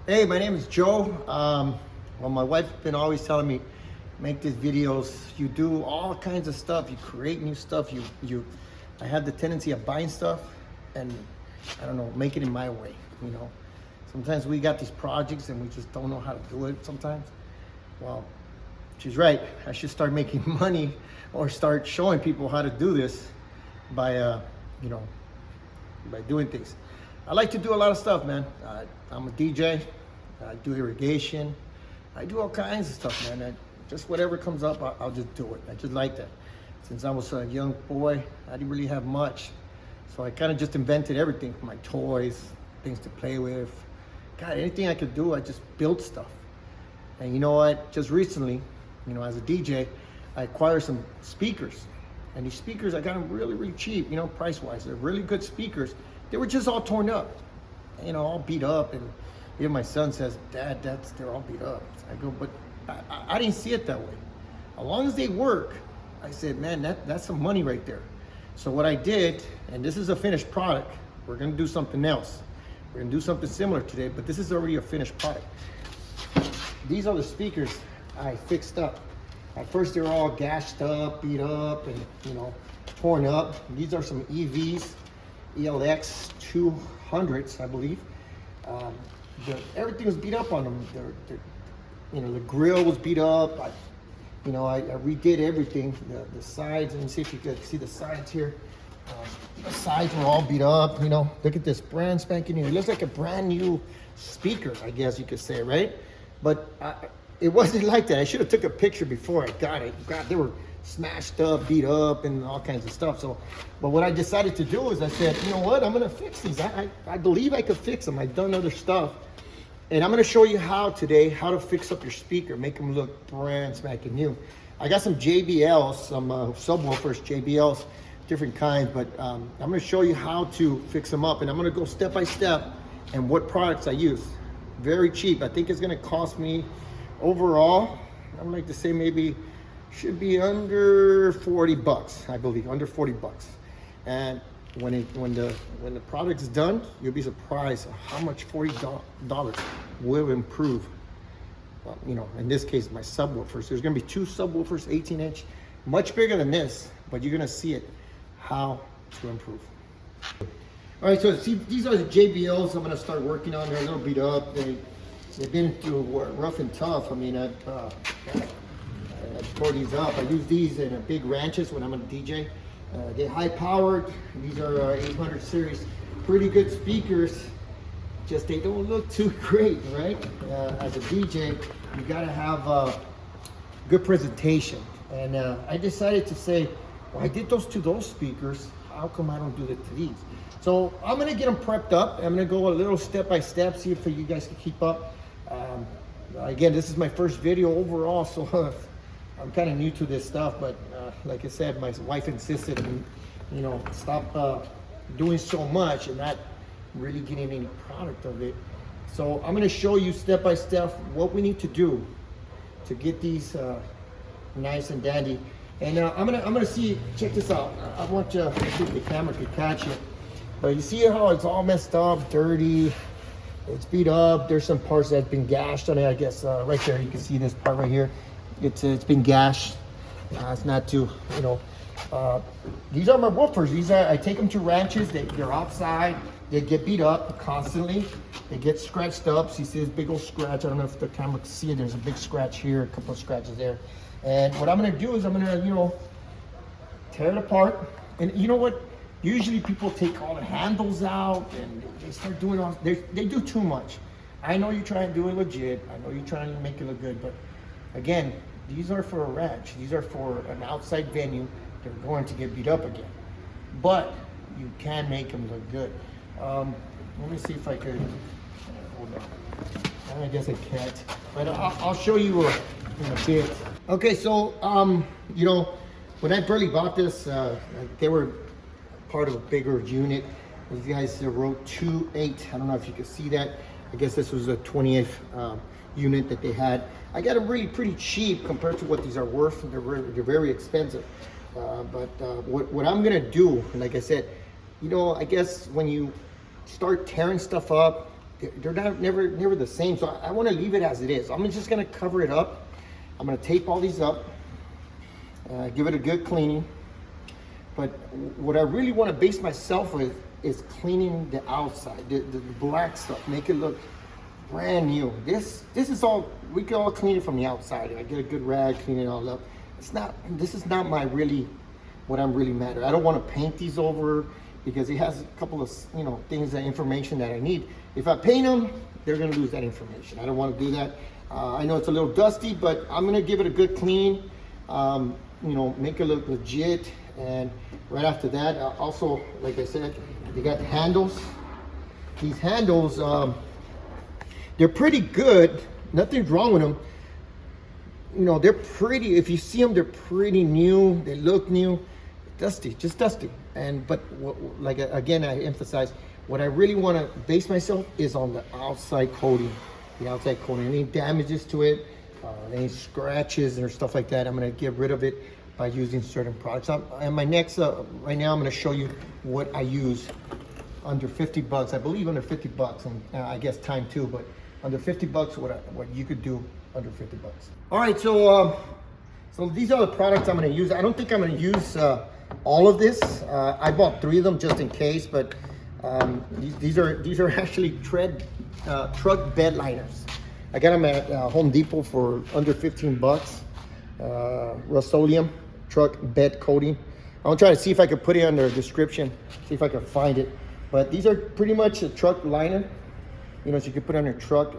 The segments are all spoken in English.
Hey, my name is Joe. Well, my wife's been always telling me, make these videos. You do all kinds of stuff. You create new stuff. I have the tendency of buying stuff, and I don't know, make it in my way. You know, sometimes we got these projects and we just don't know how to do it. Sometimes, well, she's right. I should start making money or start showing people how to do this by, you know, by doing things. I like to do a lot of stuff, man. I'm a DJ. I do irrigation. I do all kinds of stuff, man. Just whatever comes up, I'll just do it. I just like that. Since I was a young boy, I didn't really have much. So I kind of just invented everything. My toys, things to play with. God, anything I could do, I just built stuff. And you know what? Just recently, you know, as a DJ, I acquired some speakers. And these speakers, I got them really, really cheap, you know, price-wise. They're really good speakers. They were just all torn up, you know, all beat up. And even my son says, Dad, they're all beat up. I go, but I didn't see it that way. As long as they work, I said, man, that's some money right there. So what I did, and this is a finished product, we're gonna do something else. We're gonna do something similar today, but this is already a finished product. These are the speakers I fixed up. At first they were all gashed up, beat up, and you know, torn up. These are some EVs, ELX 200s, I believe. Everything was beat up on them. You know, the grill was beat up. I redid everything. The sides, let me see if you can see the sides here. The sides were all beat up. You know, look at this brand spanking new. It looks like a brand new speaker, I guess you could say, right? But it wasn't like that. I should have took a picture before I got it. God, they were smashed up, beat up, and all kinds of stuff. So, but what I decided to do is I said, you know what, I'm gonna fix these. I believe I could fix them. I've done other stuff. And I'm gonna show you how today, how to fix up your speaker, make them look brand spanking new. I got some JBLs, some subwoofers, JBLs, different kinds, but I'm gonna show you how to fix them up, and I'm gonna go step by step and what products I use. Very cheap. I think it's gonna cost me overall, I would like to say maybe should be under 40 bucks, I believe, under 40 bucks. And when the product is done, you'll be surprised how much $40 will improve. Well, you know, in this case, my subwoofers. There's gonna be two subwoofers, 18-inch, much bigger than this, but you're gonna see it, how to improve. All right, so see, these are the JBLs I'm gonna start working on. They're a little beat up. They've been through rough and tough. I mean, I tore these up. I use these in big ranches when I'm a DJ. They're high powered. These are 800 series. Pretty good speakers. Just they don't look too great, right? As a DJ, you gotta have good presentation. And I decided to say, well, I did those to those speakers. How come I don't do it to these? So I'm gonna get them prepped up. I'm gonna go a little step by step, see if you guys can keep up. Again, this is my first video overall, so I'm kind of new to this stuff, but like I said, my wife insisted, you know, stop doing so much and not really getting any product of it. So I'm gonna show you step by step what we need to do to get these nice and dandy. And I'm gonna see, check this out. I want you to see if the camera could catch it. But you see how it's all messed up, dirty, it's beat up. There's some parts that's been gashed on it, I guess. Right there, you can see this part right here. It's been gashed. It's not too, you know. These are my woofers. I take them to ranches. They're outside. They get beat up constantly. They get scratched up. So you see this big old scratch. I don't know if the camera can see it. There's a big scratch here, a couple of scratches there. And what I'm gonna do is I'm gonna, you know, tear it apart. And you know what? Usually people take all the handles out and they start doing all, they do too much. I know you're trying to do it legit. I know you're trying to make it look good, but again, these are for a ranch. These are for an outside venue. They're going to get beat up again. But you can make them look good. Let me see if I could, hold on. I guess I can't, but I'll show you in a bit. Okay, so, you know, when I barely bought this, they were part of a bigger unit. These guys wrote 2.8. I don't know if you can see that. I guess this was a 20th unit that they had. I got them really pretty cheap compared to what these are worth. They're very expensive. But what I'm gonna do, like I said, you know, I guess when you start tearing stuff up, they're not never the same. So I want to leave it as it is. I'm just gonna cover it up. I'm gonna tape all these up, give it a good cleaning. But what I really want to base myself with is cleaning the outside, the black stuff, make it look brand new. This is all, we can all clean it from the outside. I get a good rag, clean it all up. This is not my really, what I'm really mad at. I don't want to paint these over because it has a couple of, you know, things, that information that I need. If I paint them, they're gonna lose that information. I don't want to do that. I know it's a little dusty, but I'm gonna give it a good clean, you know, make it look legit. And right after that, also, like I said, they got the handles. These handles, they're pretty good. Nothing's wrong with them. You know, they're pretty. If you see them, they're pretty new. They look new. Dusty, just dusty. But like again, I emphasize, what I really want to base myself is on the outside coating. The outside coating. Any damages to it, any scratches or stuff like that, I'm going to get rid of it by using certain products. And my next, right now, I'm going to show you what I use under 50 bucks. I believe under 50 bucks, and I guess time too, but under 50 bucks, what you could do under 50 bucks. All right, so these are the products I'm going to use. I don't think I'm going to use all of this. I bought 3 of them just in case, but these are actually truck bed liners. I got them at Home Depot for under 15 bucks. Rust-Oleum truck bed coating. I'll try to see if I can put it under the description, see if I can find it. But these are pretty much a truck liner. You know, so you can put it on your truck.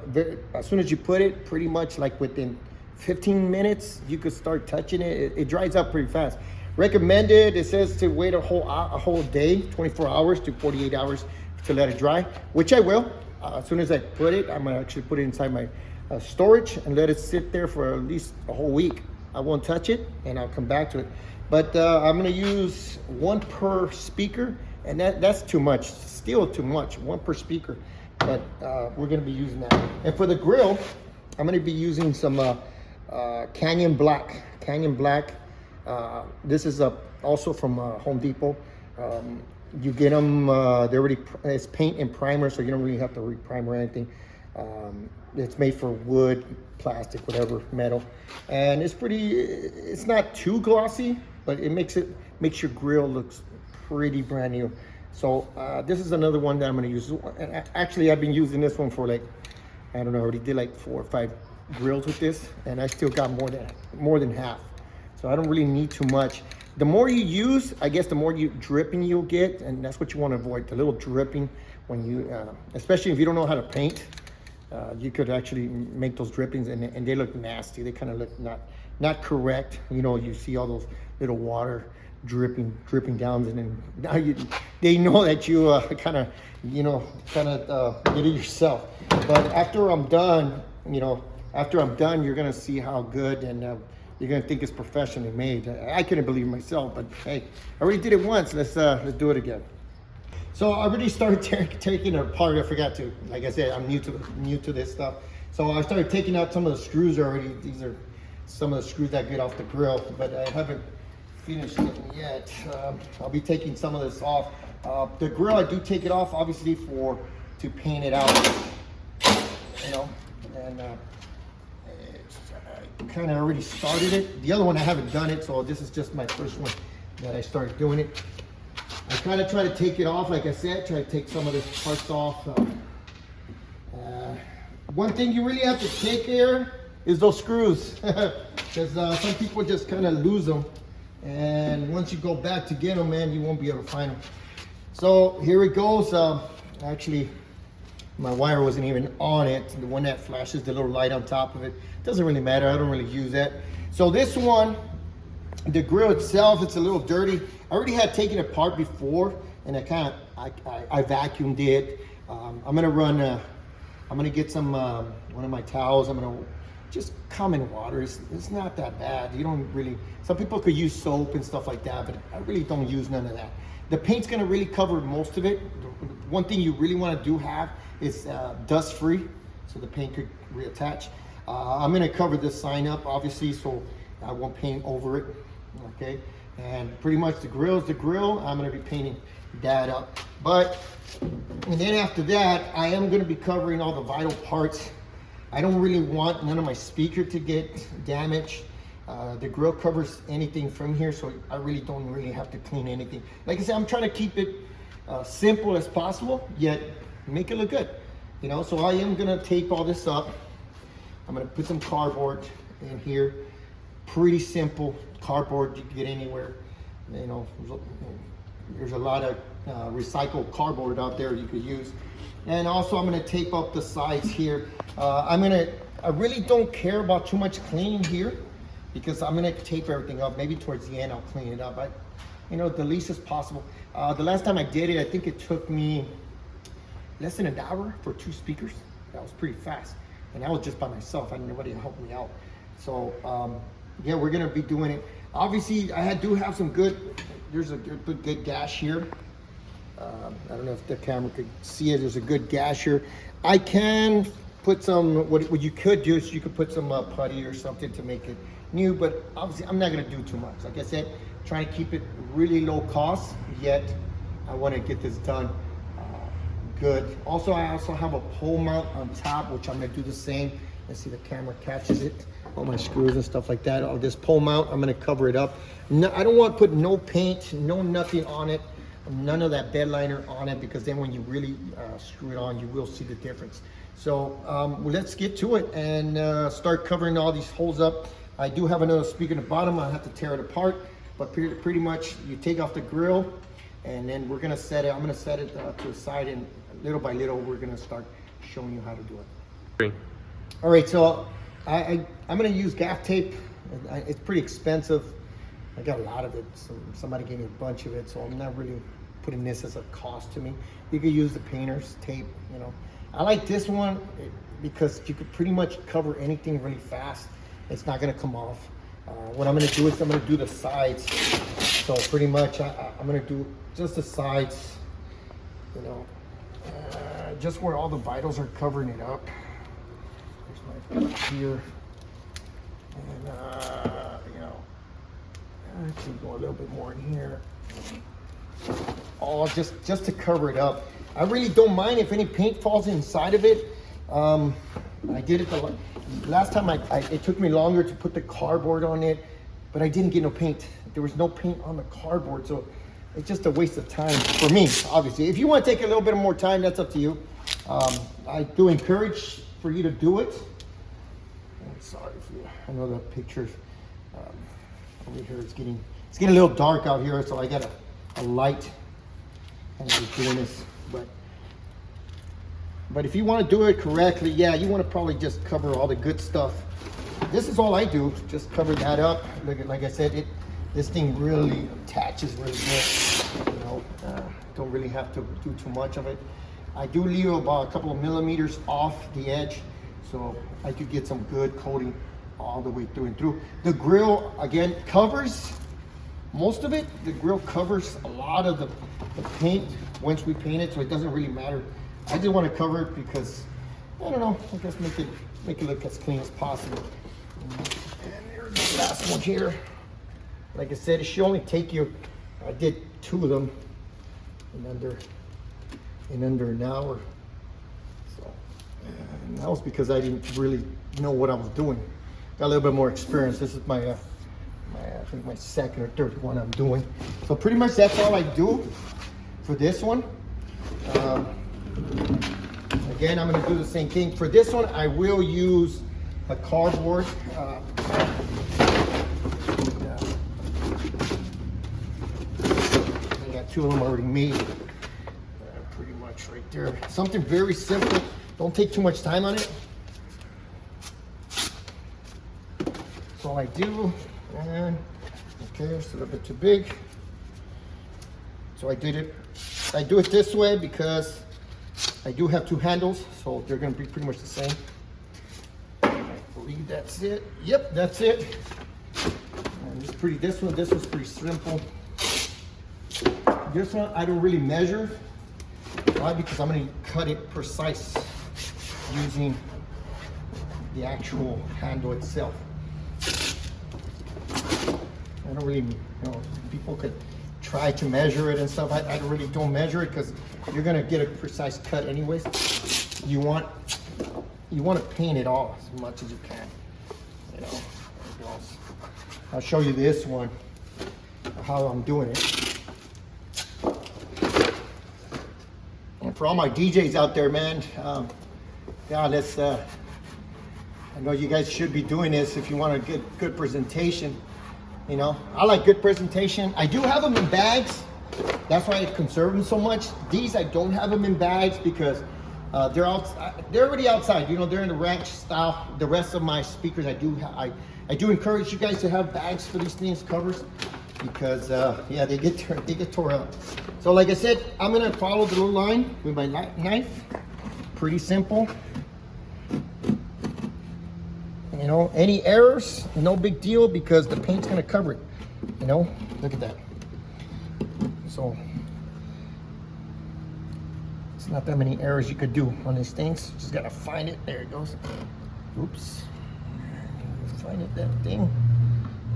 As soon as you put it, pretty much like within 15 minutes, you could start touching it. It dries up pretty fast. Recommended, it says to wait a whole day, 24 hours to 48 hours to let it dry, which I will. As soon as I put it, I'm gonna actually put it inside my storage and let it sit there for at least a whole week. I won't touch it, and I'll come back to it. But I'm gonna use 1 per speaker, and that's too much, still too much, 1 per speaker. But we're gonna be using that. And for the grill, I'm gonna be using some Canyon Black. Canyon Black, this is also from Home Depot. You get them, it's paint and primer, so you don't really have to re-primer or anything. It's made for wood, plastic, whatever, metal, and it's not too glossy, but it makes your grill looks pretty brand new. So this is another one that I'm going to use. And actually, I've been using this one for like, I don't know, I already did like 4 or 5 grills with this, and I still got more than half. So I don't really need too much. The more you use, I guess the more dripping you'll get, and that's what you want to avoid, the little dripping when you, especially if you don't know how to paint. You could actually make those drippings, and they look nasty. They kind of look not correct. You know, you see all those little water dripping down, and then now they know that you kind of did it yourself. But after I'm done, you're gonna see how good, and you're gonna think it's professionally made. I couldn't believe it myself, but hey, I already did it once. Let's do it again. So I already started taking it apart. I forgot to, like I said, I'm new to this stuff. So I started taking out some of the screws already. These are some of the screws that get off the grill, but I haven't finished it yet. I'll be taking some of this off. The grill, I do take it off, obviously, to paint it out. You know, and I kind of already started it. The other one I haven't done it, so this is just my first one that I started doing it. I kind of try to take it off, like I said, try to take some of this parts off. One thing you really have to take care is those screws, because some people just kind of lose them, and once you go back to get them, man, you won't be able to find them. So here it goes. Actually, my wire wasn't even on it. The one that flashes the little light on top of it, doesn't really matter. I don't really use that. So this one, the grill itself, it's a little dirty. I already had taken it apart before, and I vacuumed it. I'm gonna get some one of my towels. I'm gonna just common water. It's not that bad. You don't really. Some people could use soap and stuff like that, but I really don't use none of that. The paint's gonna really cover most of it. One thing you really want to have is dust free, so the paint could reattach. I'm gonna cover this sign up, obviously, so I won't paint over it. Okay. And pretty much the grill. I'm going to be painting that up. And then after that, I am gonna be covering all the vital parts. I don't really want none of my speaker to get damaged. The grill covers anything from here, so I really don't have to clean anything. Like I said, I'm trying to keep it simple as possible, yet make it look good. You know, so I am gonna tape all this up. I'm gonna put some cardboard in here. Pretty simple cardboard, you can get anywhere. You know, there's a lot of recycled cardboard out there you could use. And also I'm gonna tape up the sides here. I really don't care about too much cleaning here because I'm gonna tape everything up. Maybe towards the end I'll clean it up, but you know, the least as possible. The last time I did it, I think it took me less than an hour for 2 speakers. That was pretty fast. And that was just by myself. I had nobody to help me out. So yeah, we're gonna be doing it. Obviously, do have some there's a good gash here. I don't know if the camera could see it. There's a good gash here. I can put some, what you could do is you could put some putty or something to make it new, but obviously I'm not gonna do too much. Like I said, trying to keep it really low cost, yet I wanna get this done good. Also, I also have a pole mount on top, which I'm gonna do the same. Let's see, the camera catches it. All my screws and stuff like that. This pole mount, I'm gonna cover it up. No, I don't want to put no paint, no nothing on it, none of that bed liner on it, because then when you really screw it on, you will see the difference. So let's get to it and start covering all these holes up. I do have another speaker in the bottom. I have to tear it apart, but pretty much you take off the grill, and then we're gonna set it. I'm gonna set it to the side, and little by little, we're gonna start showing you how to do it. All right, so I'm gonna use gaff tape. It's pretty expensive. I got a lot of it. Somebody gave me a bunch of it, so I'm not really putting this as a cost to me. You could use the painter's tape, you know. I like this one because you could pretty much cover anything really fast. It's not gonna come off. What I'm gonna do is I'm gonna do the sides. So pretty much I'm gonna do just the sides, you know, just where all the vitals are covering it up. There's my here, and you know, I can go a little bit more in here. All just to cover it up. I really don't mind if any paint falls inside of it. I did it the last time. It took me longer to put the cardboard on it, but I didn't get no paint. There was no paint on the cardboard, so it's just a waste of time for me, obviously. If you want to take a little bit more time, that's up to you. I do encourage for you to do it. I'm sorry if you, I know the pictures over here, it's getting a little dark out here, so I got a light and I'm doing this. But if you want to do it correctly, yeah, you want to probably just cover all the good stuff. This is all I do, just cover that up. Like I said, this thing really attaches really good. You know, don't really have to do too much of it. I do leave about a couple of millimeters off the edge, so I could get some good coating all the way through and through. The grill, again, covers most of it. The grill covers a lot of the paint once we paint it, so it doesn't really matter. I just want to cover it because, I don't know, I guess make it look as clean as possible. And here's the last one here. Like I said, it should only take you, I did 2 of them in under an hour. So, and that was because I didn't really know what I was doing. Got a little bit more experience. This is I think my second or third one I'm doing. So pretty much that's all I do for this one. Again, I'm going to do the same thing. For this one, I will use a cardboard. I got 2 of them already made. Pretty much right there. Something very simple. Don't take too much time on it. That's all I do. And okay, it's a little bit too big. So I do it this way because I do have 2 handles, so they're going to be pretty much the same. I believe that's it. Yep, that's it. And this was pretty simple. This one I don't really measure. Why? Because I'm going to cut it precise using the actual handle itself. I don't really, you know, people could try to measure it and stuff. I really don't measure it because you're gonna get a precise cut anyways. You want to paint it all as much as you can. You know, there it goes. I'll show you this one, how I'm doing it. And for all my DJs out there, man, yeah, let's. I know you guys should be doing this if you want a good presentation. You know, I like good presentation. I do have them in bags. That's why I conserve them so much. These I don't have them in bags because they're already outside. You know, they're in the ranch style. The rest of my speakers, I do encourage you guys to have bags for these things, covers, because yeah, they get tore up. So like I said, I'm gonna follow the little line with my knife. Pretty simple. You know, any errors, no big deal because the paint's gonna cover it. You know, look at that. So it's not that many errors you could do on these things. Just gotta find it. There it goes. Oops. Find it, that thing.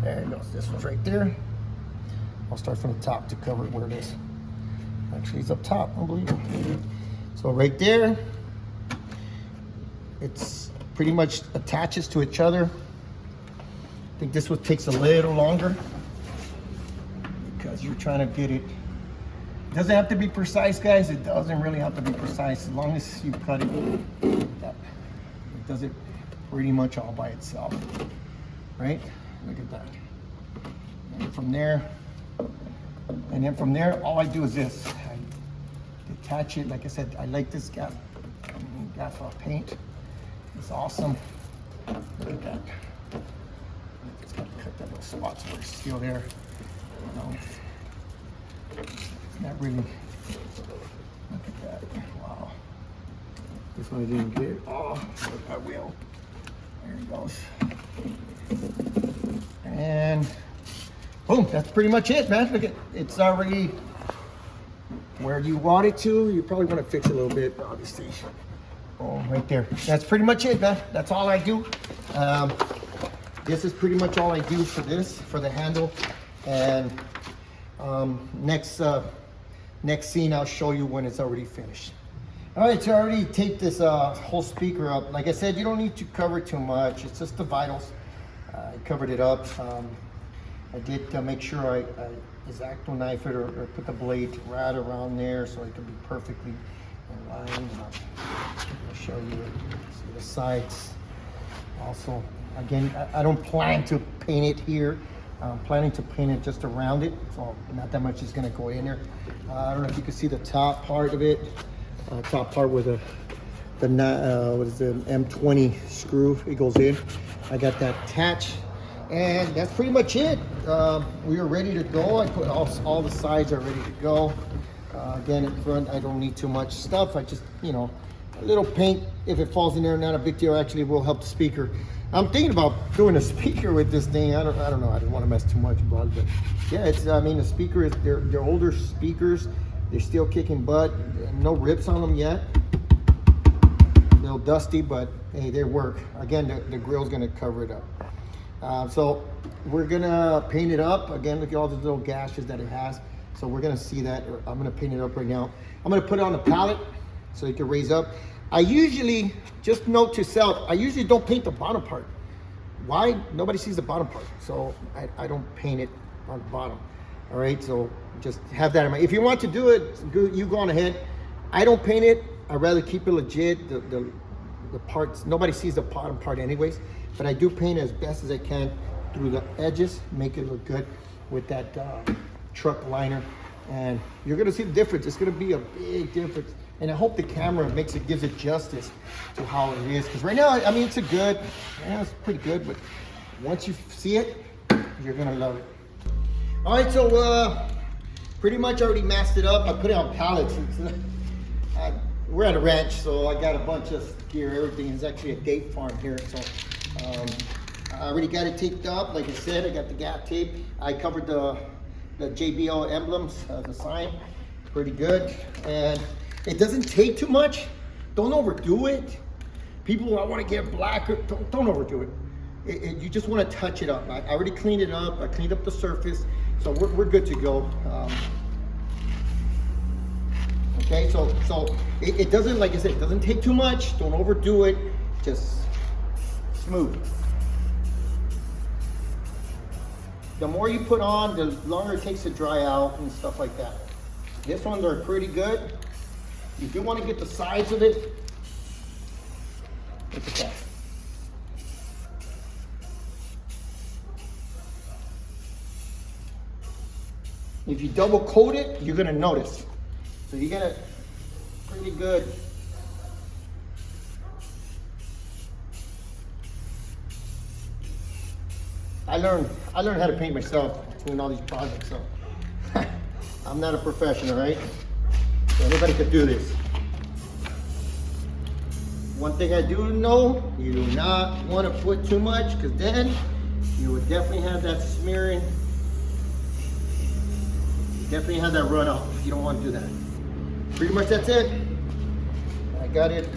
There it goes. This one's right there. I'll start from the top to cover it where it is. Actually, it's up top. Unbelievable. So right there, it's pretty much attaches to each other. I think this one takes a little longer because you're trying to get it. It doesn't have to be precise, guys. It doesn't really have to be precise as long as you cut it. It does it pretty much all by itself, right? Look at that. And from there, all I do is this. I detach it. Like I said, I like this Gaff paint. It's awesome. Look at that. Just gotta cut that little spots where it's still there. You know, not really. Look at that. Wow. This one I didn't get. Oh, but I will. There it goes. And boom, that's pretty much it, man. Look at it's already where you want it to. You probably want to fix it a little bit, obviously. Oh, right there. That's pretty much it, man. That's all I do. This is pretty much all I do for this, for the handle. And next scene, I'll show you when it's already finished. All right, so I already taped this whole speaker up. Like I said, you don't need to cover too much. It's just the vitals. I covered it up. I did make sure I X-Acto knife it or put the blade right around there so it can be perfectly in line. I'll show you. See the sides. Also, again, I don't plan to paint it here. I'm planning to paint it just around it, so not that much is going to go in there. I don't know if you can see the top part of it. Top part where the what is the M20 screw it goes in. I got that attached, and that's pretty much it. We are ready to go. I put all the sides are ready to go. Again, in front, I don't need too much stuff. I just, you know, a little paint. If it falls in there, not a big deal. Actually, it will help the speaker. I'm thinking about doing a speaker with this thing. I don't know. I don't want to mess too much about it, but yeah, it's. I mean, the speaker is. They're older speakers. They're still kicking butt. No rips on them yet. A little dusty, but hey, they work. Again, the grill's gonna cover it up. So we're gonna paint it up. Again, look at all the little gashes that it has. So we're gonna see that. I'm gonna paint it up right now. I'm gonna put it on the palette so it can raise up. I usually, just note to self, I usually don't paint the bottom part. Why? Nobody sees the bottom part. So I don't paint it on the bottom. All right, so just have that in mind. If you want to do it, you go on ahead. I don't paint it. I'd rather keep it legit. The parts, nobody sees the bottom part anyways, but I do paint as best as I can through the edges, make it look good with that truck liner. And you're gonna see the difference. It's gonna be a big difference. And I hope the camera gives it justice to how it is. Because right now, I mean, it's it's pretty good, but once you see it, you're gonna love it. All right, so pretty much already masked it up. I put it on pallets. We're at a ranch, so I got a bunch of gear. Everything is actually a date farm here. So I already got it taped up. Like I said, I got the gap tape. I covered the JBL emblems, the sign, pretty good. And it doesn't take too much. Don't overdo it. People, I want to get blacker. Don't overdo it. You just want to touch it up. I already cleaned it up. I cleaned up the surface. So we're good to go. Okay, so it doesn't, like I said, it doesn't take too much. Don't overdo it. Just smooth. The more you put on, the longer it takes to dry out and stuff like that. This ones are pretty good. You do want to get the sides of it. Look at that. If you double coat it, you're gonna notice. So you get it pretty good. I learned how to paint myself doing all these projects, so I'm not a professional, right? So anybody could do this. One thing I do know, you do not want to put too much, because then you would definitely have that smearing. Definitely have that runoff. You don't want to do that. Pretty much that's it. I got it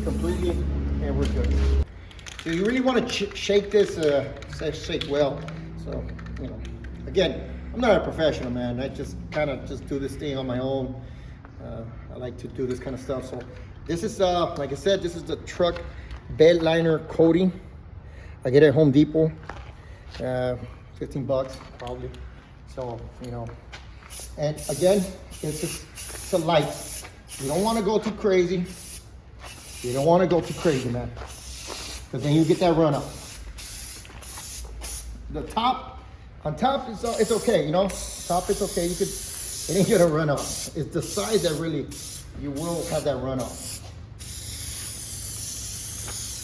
completely, and we're good. So you really want to shake this, shake well. So, you know, again, I'm not a professional, man. I just kind of just do this thing on my own. I like to do this kind of stuff. So this is, like I said, this is the truck bed liner coating. I get it at Home Depot, 15 bucks probably. So, you know, and again, it's a light. You don't want to go too crazy. You don't want to go too crazy, man, because then you get that runoff. The top, on top, it's okay, you know. Top, it's okay. You could, it ain't gonna run off. It's the side that really, you will have that runoff.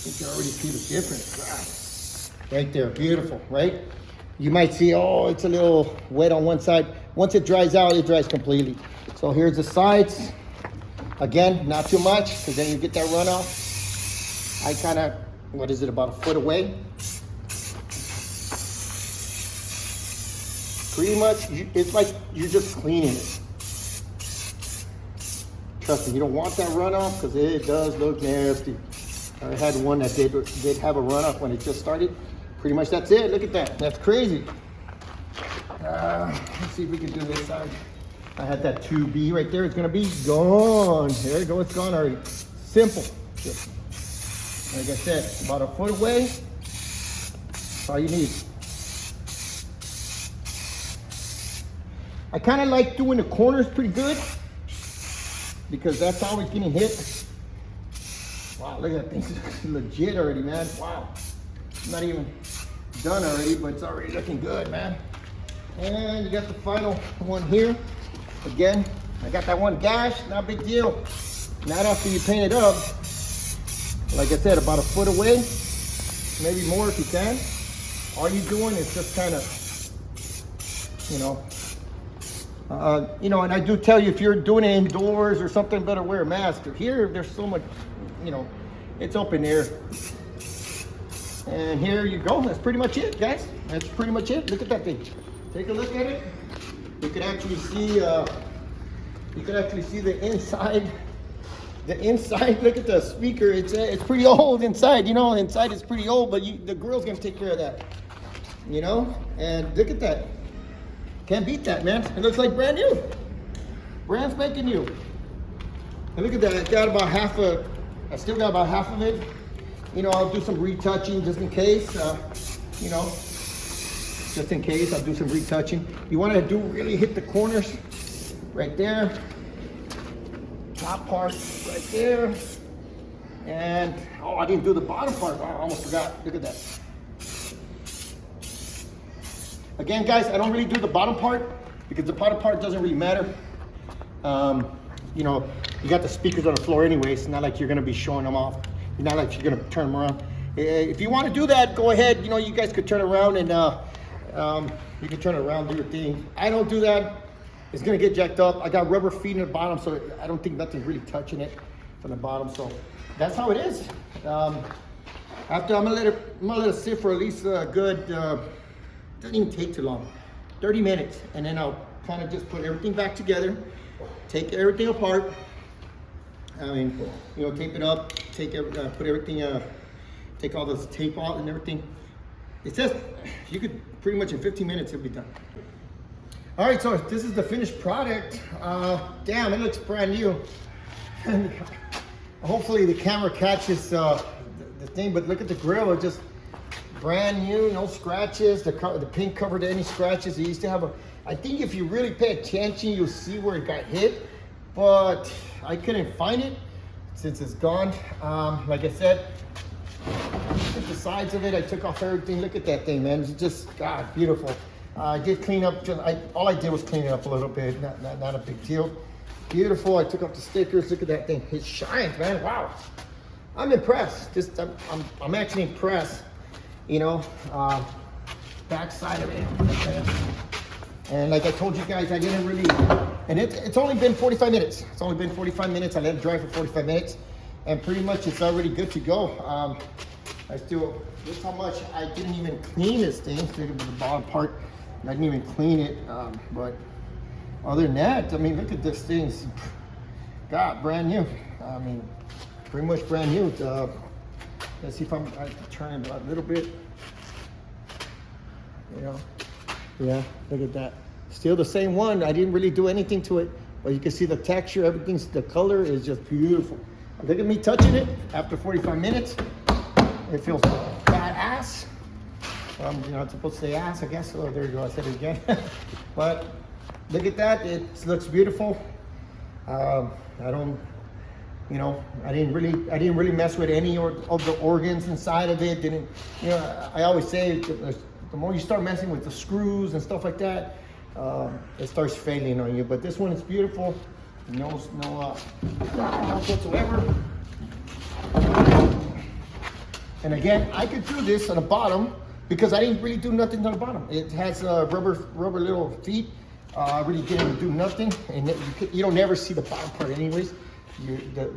You can already see the difference. Right there, beautiful, right? You might see, oh, it's a little wet on one side. Once it dries out, it dries completely. So here's the sides. Again, not too much, because then you get that runoff. I kind of, what is it, about a foot away? Pretty much, it's like you're just cleaning it. Trust me, you don't want that runoff, because it does look nasty. I had one that did have a runoff when it just started. Pretty much that's it. Look at that. That's crazy. Let's see if we can do this side. I had that 2B right there. It's going to be gone. There you go. It's gone already. Simple. Just, like I said, about a foot away. That's all you need. I kind of like doing the corners pretty good, because that's always getting hit. Wow, look at that thing. It's legit already, man. Wow. Not even done already, but it's already looking good, man. And you got the final one here. Again, I got that one gash, not a big deal. Not after you paint it up. Like I said, about a foot away, maybe more if you can. All you're doing is just kind of, you know, and I do tell you, if you're doing it indoors or something, better wear a mask. Here, there's so much, you know, it's open air. And here you go. That's pretty much it, guys. That's pretty much it. Look at that thing. Take a look at it. You can actually see. The inside. The inside. Look at the speaker. It's pretty old inside. You know, inside it's pretty old, but the girl's gonna take care of that. You know. And look at that. Can't beat that, man. It looks like brand new. Brand spanking new. And look at that. I got about half a. I still got about half of it. You know, I'll do some retouching just in case, you know, just in case I'll do some retouching. You want to really hit the corners right there, top part right there, and oh, I didn't do the bottom part. Oh, I almost forgot. Look at that. Again, guys, I don't really do the bottom part because the bottom part doesn't really matter. You know, you got the speakers on the floor anyways. It's not like you're going to be showing them off. Not like you're gonna turn them around. If you want to do that, go ahead. You know, you guys could turn around and you can turn it around, do your thing. I don't do that. It's gonna get jacked up. I got rubber feet in the bottom, so I don't think nothing's really touching it from the bottom. So that's how it is. After I'm gonna let it sit for at least a good. Doesn't even take too long, 30 minutes, and then I'll kind of just put everything back together, take everything apart. I mean, you know, tape it up, put everything, take all this tape out and everything. It says you could pretty much in 15 minutes it'll be done. All right, so this is the finished product. Damn, it looks brand new. And hopefully the camera catches the thing, but look at the grill. It's just brand new, no scratches. The paint covered any scratches. It used to have I think if you really pay attention, you'll see where it got hit, but I couldn't find it since it's gone. Like I said, look at the sides of it. I took off everything. Look at that thing, man. It's just, God, beautiful. I did clean up, all I did was clean it up a little bit, not a big deal. Beautiful. I took off the stickers. Look at that thing. It shines, man. Wow. I'm impressed. I'm actually impressed. You know, back side of it. And like I told you guys, I didn't really, and it's only been 45 minutes. It's only been 45 minutes. I let it dry for 45 minutes, and pretty much it's already good to go. I still, this how much I didn't even clean this thing. Look at the bottom part. I didn't even clean it, but other than that, I mean, look at this thing. God, brand new. I mean, pretty much brand new. Let's see if I can turn it a little bit. You know, yeah, look at that. Still the same one. I didn't really do anything to it, but you can see the texture, everything's, the color is just beautiful. Look at me touching it after 45 minutes. It feels badass. You're not supposed to say ass, I guess. Oh, there you go, I said it again. But look at that, it looks beautiful. I don't, you know, I didn't really mess with any of the organs inside of it. Didn't, you know, I always say the more you start messing with the screws and stuff like that, it starts failing on you. But this one is beautiful. No whatsoever. And again, I could do this on the bottom because I didn't really do nothing on the bottom. It has rubber little feet. I really didn't do nothing, and you don't never see the bottom part anyways.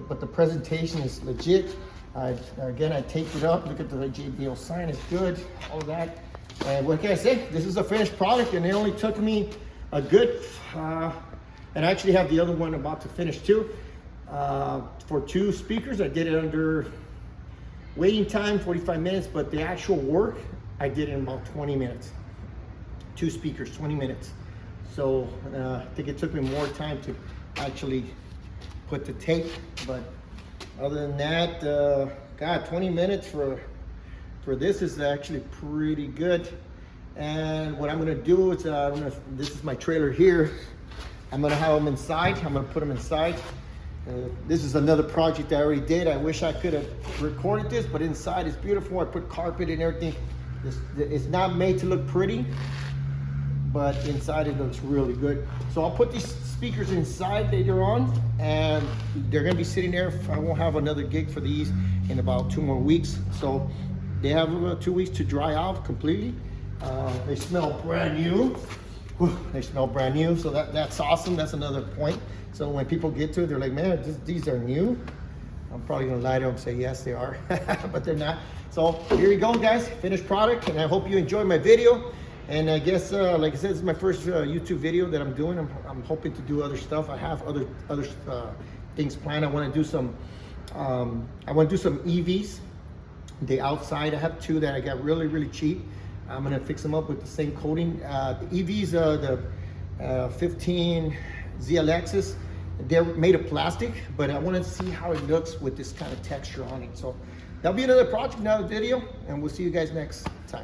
But the presentation is legit. Again, I taped it up. Look at the JBL sign, it's good, all that. And what can I say? This is a finished product, and it only took me a good, and I actually have the other one about to finish too. For 2 speakers, I did it under waiting time, 45 minutes, but the actual work, I did in about 20 minutes. 2 speakers, 20 minutes. So I think it took me more time to actually put the tape, but other than that, God, 20 minutes for this is actually pretty good. And what I'm gonna do is, this is my trailer here. I'm gonna have them inside. I'm gonna put them inside. This is another project I already did. I wish I could have recorded this, but inside it's beautiful. I put carpet and everything. It's not made to look pretty, but inside it looks really good. So I'll put these speakers inside later on, and they're gonna be sitting there. I won't have another gig for these in about 2 more weeks. So they have about 2 weeks to dry out completely. They smell brand new. Whew, they smell brand new, so that's awesome. That's another point. So when people get to it, they're like, man, these are new. I'm probably gonna lie to them and say, yes, they are, but they're not. So here you go, guys, finished product, and I hope you enjoyed my video. And I guess, like I said, this is my first YouTube video that I'm doing. I'm hoping to do other stuff. I have other things planned. I want to do some EVs. The outside, I have 2 that I got really cheap. I'm gonna fix them up with the same coating. The EVs, the 15 ZLXs, they're made of plastic, but I want to see how it looks with this kind of texture on it. So that'll be another project, another video, and we'll see you guys next time.